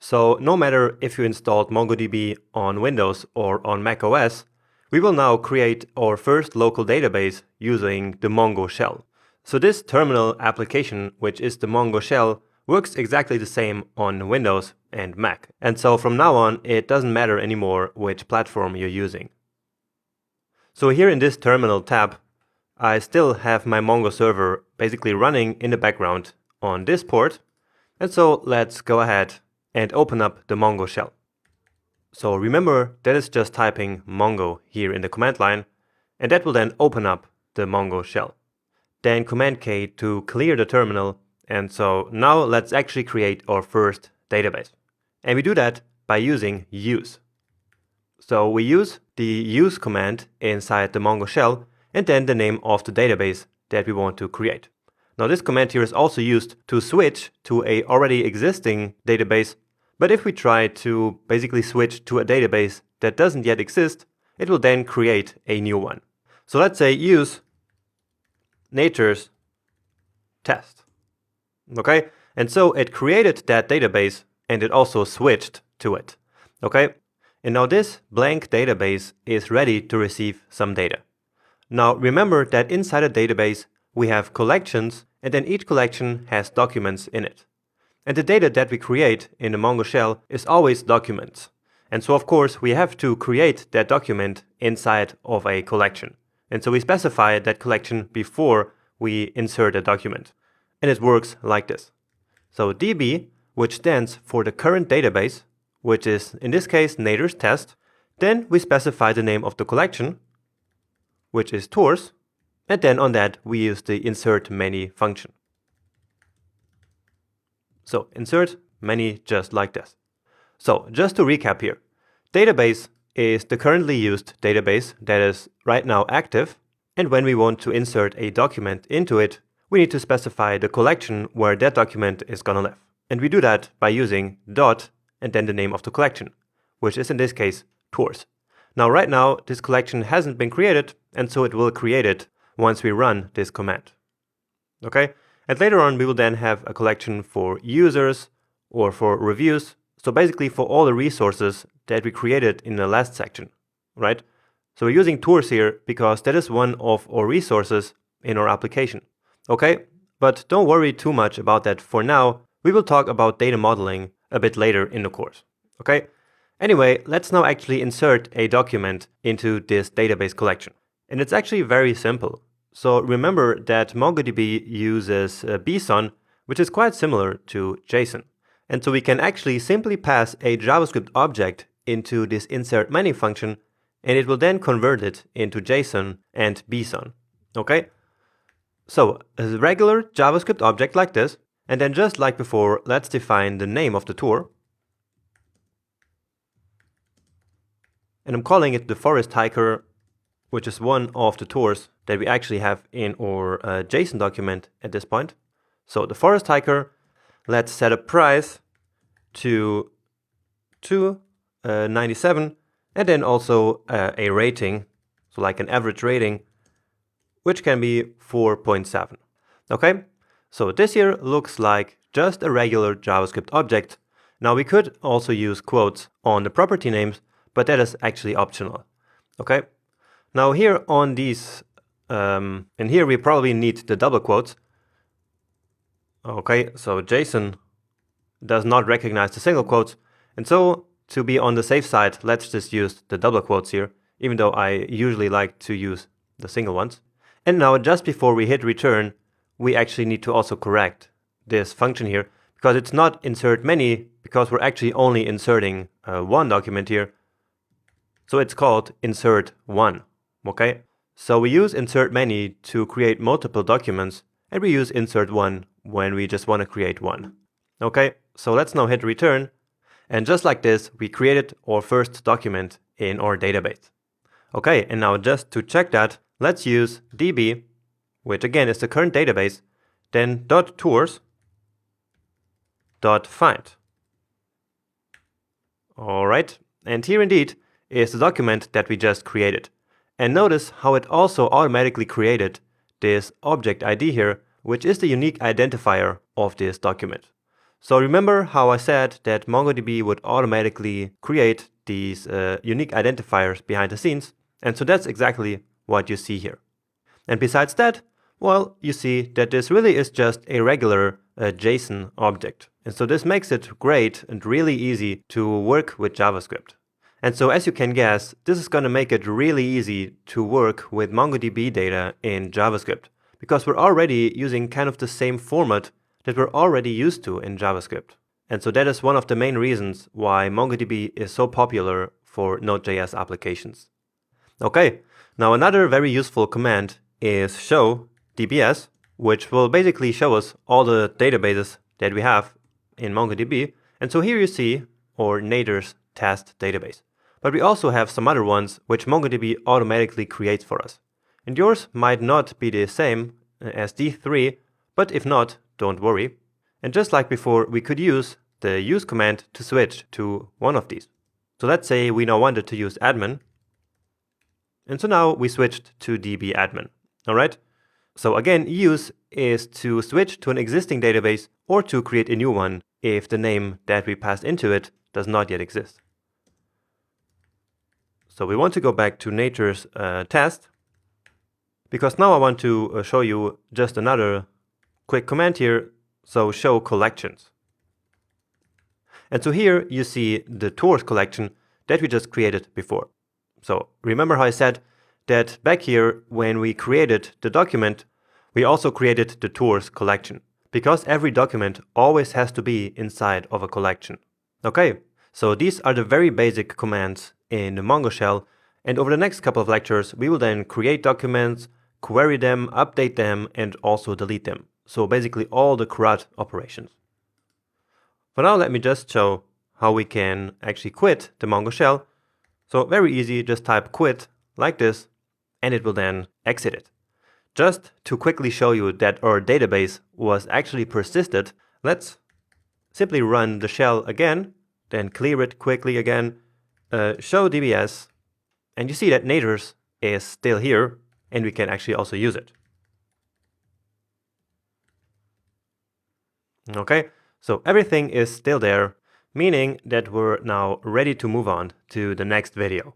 So no matter if you installed MongoDB on Windows or on Mac OS, we will now create our first local database using the Mongo shell. So this terminal application, which is the Mongo shell, works exactly the same on Windows and Mac. And so from now on, it doesn't matter anymore which platform you're using. So here in this terminal tab, I still have my Mongo server basically running in the background on this port. And so let's go ahead and open up the Mongo shell. So remember, that is just typing Mongo here in the command line, and that will then open up the Mongo shell. Then Command K to clear the terminal, and so now let's actually create our first database. And we do that by using use. So we use the use command inside the Mongo shell, and then the name of the database that we want to create. Now this command here is also used to switch to a already existing database. But if we try to basically switch to a database that doesn't yet exist, it will then create a new one. So let's say use nature's test. Okay? And so it created that database and it also switched to it. Okay? And now this blank database is ready to receive some data. Now remember that inside a database we have collections, and then each collection has documents in it. And the data that we create in the Mongo shell is always documents. And so of course we have to create that document inside of a collection. And so we specify that collection before we insert a document. And it works like this. So DB, which stands for the current database, which is in this case nature's test. Then we specify the name of the collection, which is tours. And then on that we use the insert many function. So insert many just like this. So just to recap here, database is the currently used database that is right now active. And when we want to insert a document into it, we need to specify the collection where that document is gonna live. And we do that by using dot and then the name of the collection, which is in this case tours. Now right now this collection hasn't been created, and so it will create it once we run this command. Okay? And later on, we will then have a collection for users or for reviews. So basically for all the resources that we created in the last section, right? So we're using tours here because that is one of our resources in our application. Okay, but don't worry too much about that for now. We will talk about data modeling a bit later in the course. Okay, anyway, let's now actually insert a document into this database collection. And it's actually very simple. So remember that MongoDB uses BSON, which is quite similar to JSON. And so we can actually simply pass a JavaScript object into this insert many function, and it will then convert it into JSON and BSON. Okay? So a regular JavaScript object like this, and then just like before, let's define the name of the tour. And I'm calling it the Forest Hiker, which is one of the tours that we actually have in our JSON document at this point. So the Forest Hiker, let's set a price to 297, and then also a rating, so like an average rating, which can be 4.7. Okay, so this here looks like just a regular JavaScript object. Now we could also use quotes on the property names, but that is actually optional. Okay. Now here on these, and here we probably need the double quotes. Okay, so JSON does not recognize the single quotes. And so to be on the safe side, let's just use the double quotes here, even though I usually like to use the single ones. And now just before we hit return, we actually need to also correct this function here, because it's not insert many, because we're actually only inserting one document here. So it's called insert one. Okay, so we use insert many to create multiple documents, and we use insert one when we just want to create one. Okay, so let's now hit return, and just like this, we created our first document in our database. Okay, and now just to check that, let's use DB, which again is the current database, then .tours, .find. All right, and here indeed is the document that we just created. And notice how it also automatically created this object ID here, which is the unique identifier of this document. So remember how I said that MongoDB would automatically create these unique identifiers behind the scenes? And so that's exactly what you see here. And besides that, well, you see that this really is just a regular JSON object. And so this makes it great and really easy to work with JavaScript. And so as you can guess, this is going to make it really easy to work with MongoDB data in JavaScript, because we're already using kind of the same format that we're already used to in JavaScript. And so that is one of the main reasons why MongoDB is so popular for Node.js applications. Okay, now another very useful command is show DBS, which will basically show us all the databases that we have in MongoDB. And so here you see our Nader's test database. But we also have some other ones which MongoDB automatically creates for us. And yours might not be the same as D3, but if not, don't worry. And just like before, we could use the use command to switch to one of these. So let's say we now wanted to use admin. And so now we switched to dbadmin. All right. So again, use is to switch to an existing database or to create a new one if the name that we passed into it does not yet exist. So we want to go back to Nature's test, because now I want to show you just another quick command here. So show collections. And so here you see the tours collection that we just created before. So remember how I said that back here when we created the document, we also created the tours collection, because every document always has to be inside of a collection. Okay, so these are the very basic commands in the Mongo shell, and over the next couple of lectures we will then create documents, query them, update them, and also delete them. So basically all the CRUD operations. For now, let me just show how we can actually quit the Mongo shell. So very easy, just type quit like this, and it will then exit it. Just to quickly show you that our database was actually persisted, let's simply run the shell again, then clear it quickly again, show DBS, and you see that Nader's is still here, and we can actually also use it. Okay, so everything is still there, meaning that we're now ready to move on to the next video.